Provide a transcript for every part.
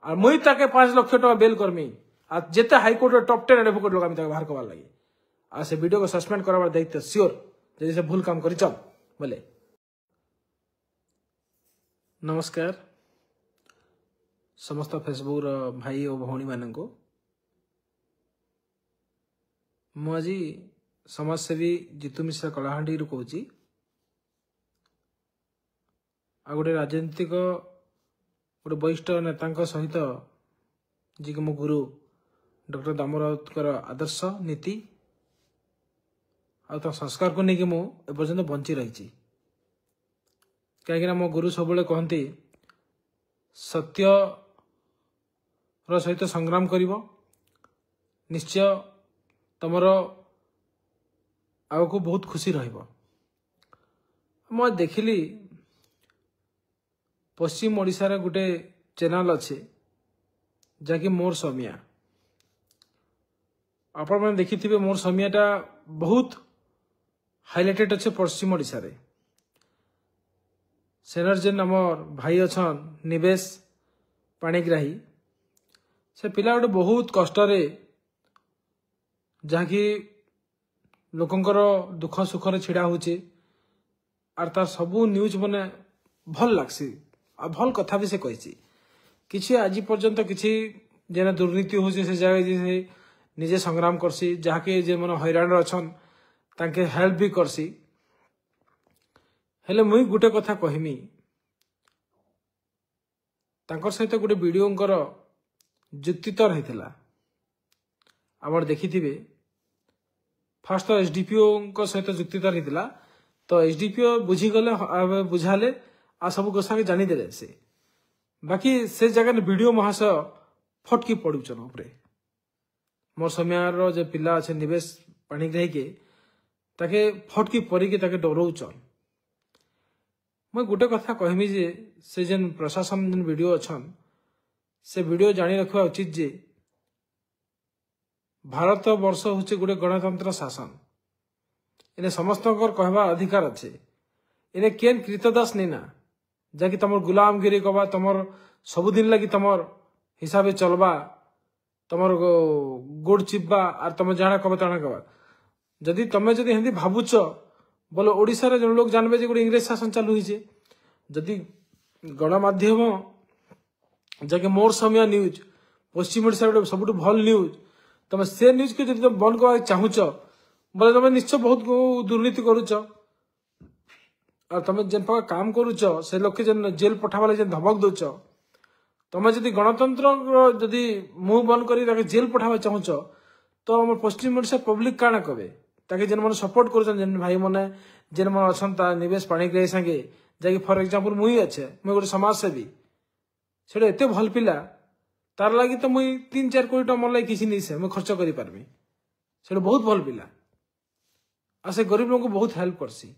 और मुई ताके 5 लाख टका बेल करमी आ जेते हाईकोर्ट टॉप 10 एडवोकेट लोग ताके बाहर करवार लगी आ से वीडियो को सस्पेंड करवार दायित्व श्योर जदि से भूल काम करी चल बोले। नमस्कार समस्त फेसबुक भाई और भौणी मान को मुझे समाजसेवी जीतू मिश्रा कलाहांडी कहूँ आ गोटे राजनीतिक गोटे वरिष्ठ नेता सहित जी कि मो गुरु डॉक्टर दामो राउतर आदर्श नीति आ संस्कार को लेकिन मुझे बंची रही कहीं मो गुरु सब कहते सत्य सहित संग्राम करिवो निश्चय तमर आगको बहुत खुशी रहिबो। मैं देखिली पश्चिम ओडिशा रे गोटे चैनल अच्छे जहाँकि मोर समिया आपण मैंने देखी मोर समियाटा बहुत हाइलाइटेड अच्छे पश्चिम ओडिशा रे सेनर जेन आमर भाई अच्छन निवेश पाणिग्राही से पिला गोटे बहुत कष्ट जहाँकि लोकंकर दुख सुख छिड़ा होचे आर तार सबू न्यूज मने भल लागसी आ भल कथा भी से कही किसी आज पर्यंत किसी जेना दुर्नीति हो से जगह निजे संग्राम करसी जहाँकि जे मन हैरान अच्छन तांके हेल्प भी करसी हेले मुई गुटे कथा कहमी तांकर सहित गोटे वीडियोंकर जुक्तितर होता आमर देखिथिबे फास्ट तो एसडीपीओ सहित जुक्तितर होता तो एसडीपीओ बुझीगले बुझाले आ सब गोसा के जानीदेले से बाकी से जगह वीडियो महाशय फटकी पड़ुचन उपरे मोर समयार जो पिला अच्छे निवेश पाणिग्राही के ताके फटकी पड़ी के ताके डरौचन। मैं गोटे कथा कहमी जे से जेन प्रशासन जेन वीडियो अच्छन से वीडियो जानी रखा उचित जे भारत वर्ष हूँ गोटे गणतंत्र शासन इन्हें समस्त कहवा अधिकार अच्छे इन्हें केन कृतदास नहीं ना जहाँकि तुम गुलामगिरी कबा तुम सबुदिन लगी तुम हिसाब चलबा तुम गोड़ चिपा आर तुम जहाँ कब तना कबा जदि तुम जदि हिंदी भावुच बोले ओडिशा रे जो लोग जानबे जे गोटे इंग्रेज शासन चालू होइछे जदि गणमाध्यम जहाँकि मोर समय न्यूज पश्चिम ओडिशा गोटे सबुठ भल न्यूज तुम से न्यूज के जब तुम बंद करवा चाहूच बोले तुम निश्चय बहुत दुर्नीति करुच और तुम जेन प्रकार काम करुच से लोक जेन जेल पठावाले जेन धमक दौच तुम जदि गणतंत्र जदि मुंह बंद कर जेल पठावा चाहूच तो आम पश्चिम ओडिशा पब्लिक काना कबे ताकि जेन मन सपोर्ट कर जेन भाई मैंने जेन मन अच्छा निवेश पाणिग्राही संगे जैक फॉर एग्जांपल मुई अच्छे मुई गोटे समाजसेवी से एत भल पिला तार लगी तो मुई 3-4 कोटी टका मन लगी किसी नहीं से मुई खर्च करी पारबी से बहुत भल पिला आ से गरीब लोग को बहुत हेल्प करसी।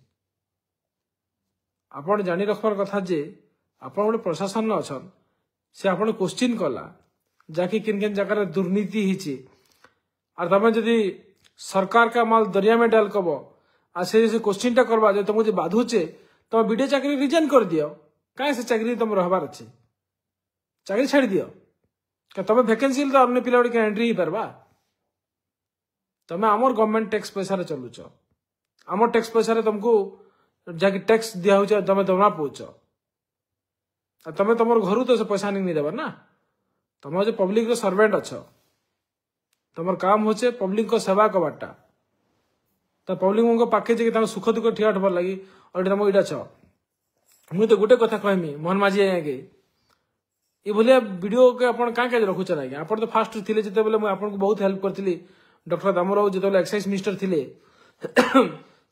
आपण जानी रखबार कथा जे आपण गोटे प्रशासन अच्छन से आपण क्वेश्चन कला जाकि किन किन जगह दुर्नीति हिची और तमें जदि सरकार का माल दरिया में डाल कब आ से क्वेश्चन टा करवा जो तुमको बाधुचे तुम वीडियो चाकरी रिजाइन कर दियो कहीं से चाकरी तुम रहबार अच्छे चाकरी छाड़ दियो क्या तुम वैकेंसी तो अपने पिला के एंट्री ही पारबा तुम आमर गवर्नमेंट टैक्स पैसा चलुच आमर टैक्स पैसा तुमको जहाँकि टैक्स दिया हो तुम दमा पाच तुम तुम घर तो से पैसा नहीं देवर ना तुम जो पब्लिक सर्वेंट अच्छ तुम काम होचे पब्लिक को सेवा कबाटा तो पब्लिक पाखे सुख दुख ठिया ठबर लगी और तुम इटा छ मुझे तो गोटे कथा कहमी मोहन माझी आज्ञा के ये भाया वीडियो के अपन क्या रखुचन आज्ञा आप तो फास्ट थे जो आपको बहुत हेल्प करी डॉक्टर दामोराव जो एक्साइज मिनिस्टर थे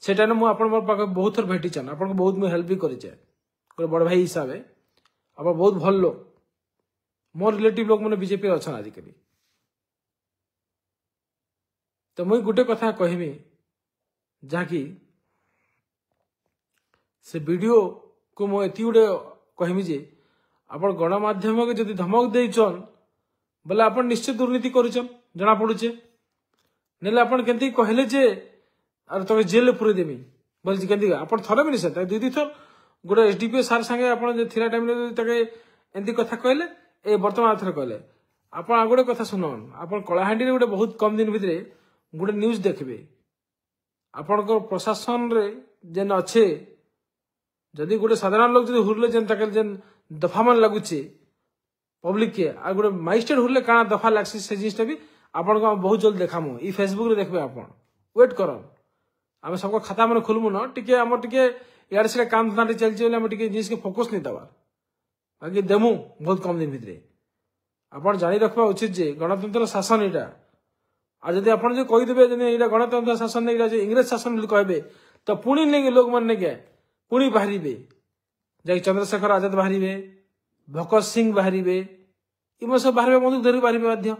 से टाइम मुझे बहुत थर भेटीचन आपको बहुत मुझे हेल्प भी करे गोटे बड़ भाई हिसाब से आप बहुत भल लोग मोर रिलेटिव लोग मैंने बीजेपी अच्छा आजिकल तो मुझे गोटे कथा कहमी जहाँकि से वीडियो को मुझे गोटे कहमी जे आप गणमाध्यम के जब धमक देचन बोले आप निश्चय दुर्नीति करचन जना पड़ुचे नेले आप केंती कहले जे अरे तुम जेल पूरे देमी बोले केंती आप थरे भी नहीं दुई थर गोटे एसडीपीओ सार संगे आप थिला टाइम एमती कथा कहले ए वर्तमान थर कहले आपण गोटे कथा सुनन आपण कलाहांडी गोटे बहुत कम दिन भितर गोटे न्यूज देखबे आपण प्रशासन रे जेन अच्छे जदि गोटे साधारण लोग जदि हुरले जेन ताके जेन दफामान लगुचे पब्लिक के आ गोटे माइस्टेड हुरले काना दफा लागसी से जिसटा भी आपण को बहुत जल्द देखामु ई फेसबुक रे देखबे आपण वेट करन आमे सबको खाता मन खोलमु न टिके हमर टिके यार से काम धंदा चल चले हम टिके जिस के फोकस नहीं दवा बाकी देमु बहुत कम दिन भितरे आपण जानि रखबा उचित जे गणतंत्र शासन एटा आ जदि आपण जे कहि देबे जे एटा गणतंत्र शासन नहीं जे इंग्रेज शासन बोली कहबे तो पुणी ने लोग मन ने के पुणी बाहरिबे जे चंद्रशेखर आजाद बाहरिबे भगत सिंह बाहरिबे इमो सब बाहरिबे बंदूक धरि बाहरिबे बाध्य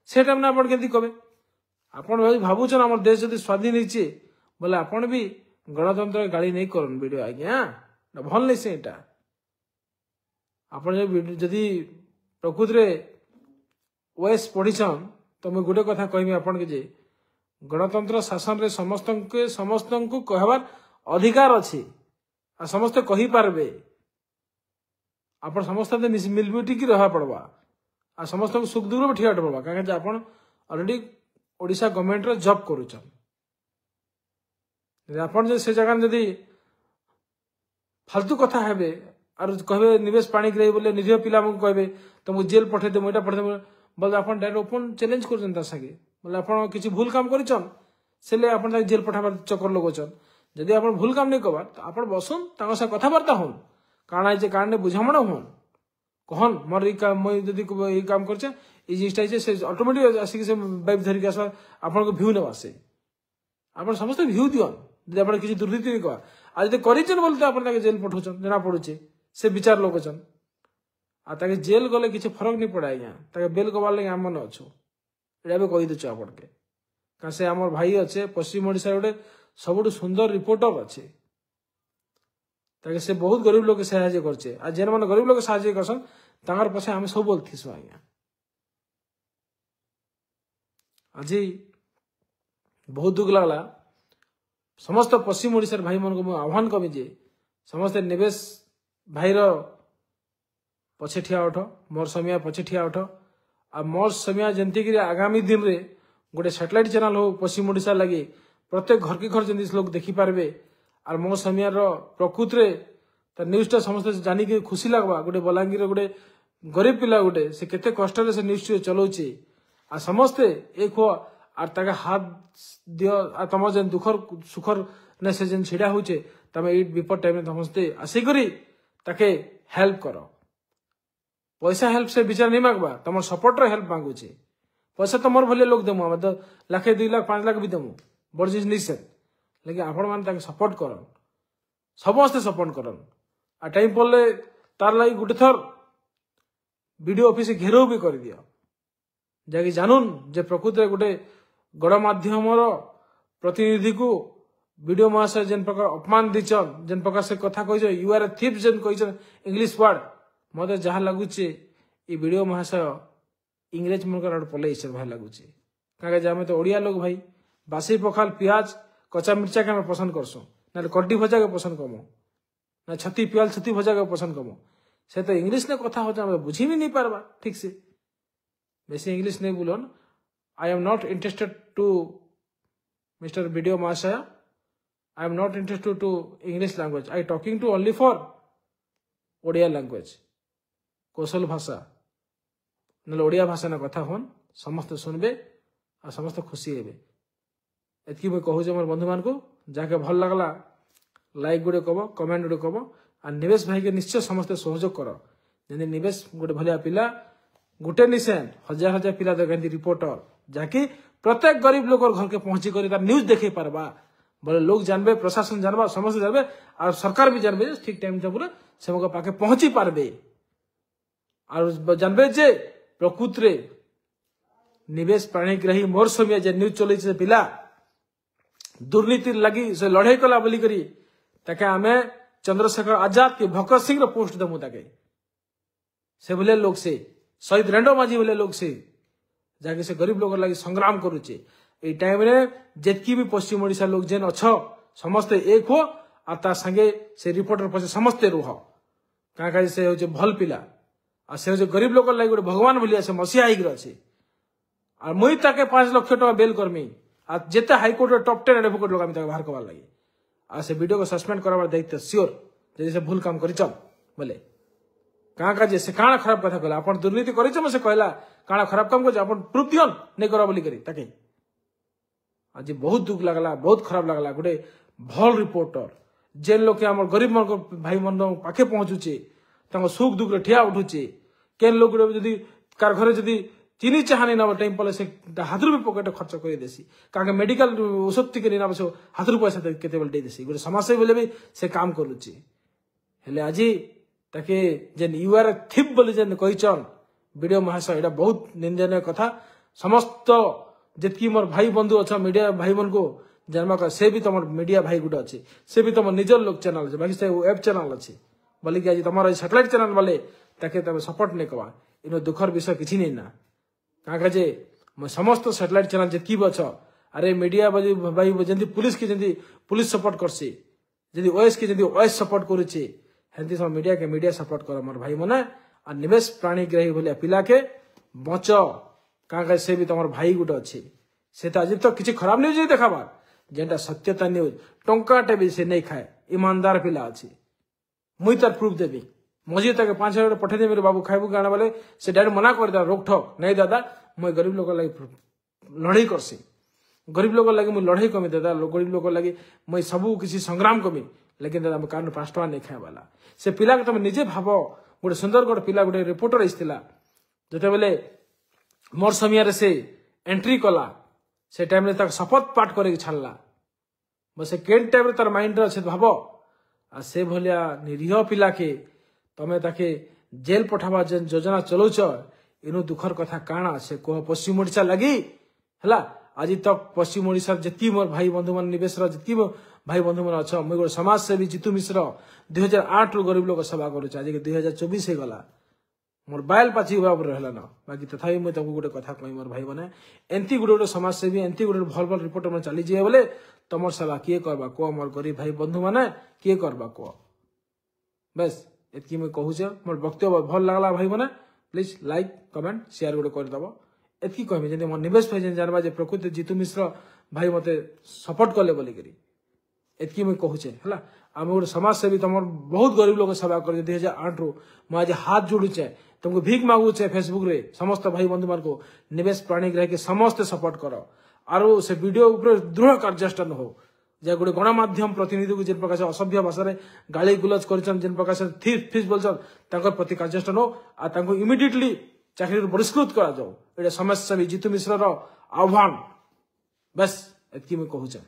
से टाइम ना आपण केति कहबे आपण भाबुछन हमर देश जदि स्वाधीन हिचे बोले आपण भी गणतंत्र गाड़ी नहीं करन वीडियो आज्ञा भल नहीं से एटा आपण जदि प्रकृत रे ओएस पढ़ीछन तो मैं गोटे कथा कहमी आपण के जे गणतंत्र शासन रे समस्त को कहबार अधिकार अछि आ समस्त कहि पारबे आपण समस्त मिलमिटी की रहा पड़वा आ समस्त को सुख दुख ठिया पड़वा काहे जे आपण ऑलरेडी ओडिशा गवर्नमेंट रे जॉब करूछन आपण जे से जगह जदि फालतू कथा हेबे और कहबे निवेश पानी गिराई बोले निरीह पिला को कहबे तो मु जेल पठे दे मोटा पठे बोले आपण डायरेक्ट ओपन चैलेंज करछन ता संगे बोले आपण किछि भूल काम करिछन सेले आपण जेल पठाबार चक्कर लगोछन जदि आपण भूल काम नहीं करबार तो आपण बसुन ताको से कथा वार्ता होन काना जे काने बुझामण होन कहन मोर ई काम मैं जदि ई काम करछे ई जिसटा से ऑटोमेटिक आसी से बाइक धरि के आसा आपण को व्यू न आसे आपण समस्त व्यू दियन जदि आपण किछि दुर्नीति नहीं कर आज जदि करिछन बोलते आपण ताके जेल पठौछन जना पड़ुछे से विचार लोग छन आ ताके जेल गले किछि फरक नहीं पड़े आज्ञा ताके बेल गवार लगे हम मन अछु एडा बे कहि दछु आपण के का से हमर भाई अच्छे पश्चिम ओडिसा गोटे सबुठु सुंदर रिपोर्टर अच्छे ताके से बहुत गरीब लोग के सहायता करछे आ जेन मन गरीब लोग के सहायता करसन तांगर पछे हम सब बोलथिसु आज्ञा আজি बहुत दुख लगला समस्त पश्चिम ओडिसा भाई मन को आह्वान कमी जे समस्त निवेश भाई रो पछे ठिया उठ मोर समिया पछे ठिया उठ आ मोर समिया जंती कि आगामी दिन रे गोटे सैटेलाइट चैनल हो पश्चिम ओडिसा लगी प्रत्येक घर के घर जंती लोग देखि पारबे और मोर समिया रो प्रकृत रे त न्यूज़ टा समस्त जानी के खुशी लागबा गोटे बलांगीर गोटे गरीब पिला गोटे से केते कष्ट रे से न्यूज़ चलाउची आ समस्त एक हो आर ताके हाथ दियो आ तम जन दुखर सुखर ने से जन छिड़ा होचे तमे ई विपद टाइम में समस्ते आसी करी ताके हेल्प करो पैसा हेल्प से विचार नहीं मांगबा तम सपोर्ट रे हेल्प मांगु छे पैसा तो मोर भले लोग देमु हम तो लाख 2 लाख 5 लाख भी देमु बड़ चीज नहीं से लेकिन आपण मान ताके सपोर्ट करन समस्त सपोर्ट करन आ टाइम पड़ले तार लागि गुटे थर वीडियो ऑफिस घेराव भी कर दियो जाकि जानून जे प्रकृत रे गुटे गणमाध्यम प्रतिनिधि को वीडियो महाशय जेन प्रकार अपमान दीचन जेन प्रकार से कथा कह यू आर ए थीप जेन कह इंग्लिश वर्ड मत जहाँ लगुचे ये वीडियो महाशय इंग्रेज मन पलई भाई लगुचे कहे आम तो ओडिया लोग भाई बासी पखाल पियाज कच्चा मिर्चा के पसंद करसु ना कड्डी भजा के पसंद कमो ना छती पियाल छती भजा के पसंद कमो से तो इंग्लिश ने कथा होता बुझी भी नहीं पारबा ठीक से बेसी इंग्लिश नहीं बोलन I am not interested to mister video महाशय I am not interested to English language I talking to only for Odia language कौशल भाषा ना ओडिया भाषा ना कथा होन समस्त सुनबे आ समस्त खुशी हेबे एतकी मैं कहूँ मोर बंधु मान को जाके भल लगला लाइक गुड़े कब कमेंट गुड़े कब आ निवेश भाई के निश्चय समस्त सहयोग कर जमी निवेश गोटे भलिया पिला गोटे निसेन हजार हजार पिला देखते रिपोर्टर जाकि प्रत्येक गरीब लोग घर के पहुंची कर न्यूज देखे पारबा बोले लोग जानबे प्रशासन जानबा समस्त जानबे और सरकार भी जानबे ठीक टाइम टेबल से पाखे पहुंची पारबे और जानबे जे प्रकृत रे निवेश प्राणीग्राही मोर समिया जे न्यूज चले पिला दुर्नीति लगी से लड़ाई कला बोली करी ताके आमे चंद्रशेखर आजाद के भगत सिंह रो पोस्ट दमु ताके से बोले लोग से शहीद रेंडो माझी बोले लोग से जाके से गरीब लोग लगी संग्राम करूचे ए टाइम रे जेतकी भी पश्चिम ओडिशा लोग जेन अच्छो समस्त एक हो आ ता संगे से रिपोर्टर पछे समस्त रुह का से होचे भल पिला आ से जो गरीब लोक लगे गोटे भगवान भलिया से मसीहा होकर अच्छे और मुई ताके 5 लाख टका बेल करमी आ जेते हाईकोर्ट टॉप 10 एडवोकेट लोग बाहर करवार लगे आ से वीडियो को सस्पेंड करवार दायित्व सियोर जदि से भूल काम करिचम बोले कहाँ का जे से काଣା खराब कथा कहला अपन दुर्नीति करिचम से कहला काଣା खराब काम कर अपन प्रूफ दियन नहीं करा बोली करी ताके आज बहुत दुख लगला बहुत खराब लगला गोटे भल रिपोर्टर जेन लोग आम गरीब मन भाई मन पाखे पहुंचुचे सुख दुख ठिया उठुचे केन लोग जदि कार घरे जदि चीनी चाह नहीं ना टाइम पले से हाथ भी पकेट खर्च कर देसी कारण मेडिकल औषध टी नहीं से हाथ पैसा केते दे देसी गोटे समाजसेवी बोले भी से काम करुचे हेले आज ताके जेन यू आर थिप बोली जेन कहीचन वीडियो महाशय एटा बहुत निंदनीय कथा समस्त जितकी मोर भाई बंधु अच्छा मीडिया भाई मन को जन्म कर से भी तुम मीडिया भाई गुटे अच्छे से भी तुम निजर लोक चैनल अच्छे बाकी से वेब चैनल अच्छे बोलिक आज तुम सैटेलाइट चैनल वाले ताके तुम सपोर्ट नहीं कवा इन दुखर विषय किसी नहीं ना क्या जे समस्त सैटेलाइट चैनल जितकी भी अच्छ अरे मीडिया भाई जमी पुलिस की जमी पुलिस सपोर्ट करसी जदि ओएस की जमी ओएस सपोर्ट करुचे हेंती सब मीडिया के मीडिया सपोर्ट कर मोर भाई मने और निवेश प्राणीग्राही भलिया पिला के बच क्या से भी तुम भाई गुटे अच्छे से आज तो किसी खराब न्यूज नहीं देखाबार जेनटा सत्यता न्यूज टंकाटे भी से नहीं खाए ईमानदार पिला अच्छे मुई तार प्रूफ देवी मझे तक 5,000 पठे मेरे बाबू खाइबू गाना वाले से डायरेक्ट मना कर दिया रोक ठोक नहीं दादा मुई गरीब लोग लगे लड़ाई करसी गरीब लोग लगे मुझे लड़ाई कमी दादा गरीब लोग लगे मुई सबू किसी संग्राम कमी लेकिन दादा कारण 5 टका नहीं खाए वाला से पिला के तुम निजे भाव गोटे सुंदर गोटे पिला गोटे रिपोर्टर आसला जो बेले मोर समय से एंट्री कला से टाइम रे तक शपथ पाठ करके छाड़ला बस केन टाइम रे तार माइंड रे अच्छे भाव आ से भलिया निरीह पिला के तमे ताके जेल पठावा जेन योजना चलौच इनु दुखर कथा काଣା से कह पश्चिम ओडिशा लगी हला आज तक पश्चिम ओडिशा जति मोर भाई बंधु मन निवेश जति भाई बंधु मन अच्छा मुझे गोटे समाज सेवी जीतू मिश्र 2008 रु गरीब लोग सेवा करुचे आज 2024 हो गला मोर बायल पाची भाव रहला ना बाकी तथापि मुझे तुमको गोटे कथा कही मोर भाई मैंने एंती गोटे गोटे समाज सेवी एंती गोटे भल भल रिपोर्ट में चली जाए बोले तुम सेवा किए करवा कह मोर गरीब भाई बंधु मैंने किए करवा कह बस एतकी मुझे कहूचे मोर वक्तव्य भल लगला भाई मैंने प्लीज लाइक कमेंट शेयर गोटे करदेव एतकी कहमी जमी मोर निवेश भाई जानवा प्रकृति जीतू मिश्र भाई मत सपोर्ट कले बोलिकी एतकी मुझे कहूचे है आम गोटे समाज सेवी तुम बहुत गरीब लोग सेवा कर 2008 रु मुझे हाथ जोड़ुचे तुमको भीख मांगुचे फेसबुक रे समस्त भाई बंधु मान को निवेश प्राणीग्राही के समस्त सपोर्ट कर आरो से वीडियो ऊपर दृढ़ कार्यानुष्ठान हो जे गोटे गणमाध्यम प्रतिनिधि को जिन प्रकार असभ्य भाषा रे गाली गुलज कर जिन प्रकार फीस बोलछन तांकर प्रति कार्यानुष्ठान हो आ इमिडिएटली चाकरी बहिष्कृत करा जाओ एटा समाज सेवी जीतू मिश्र आह्वान बस एतकी मैं कहूचे।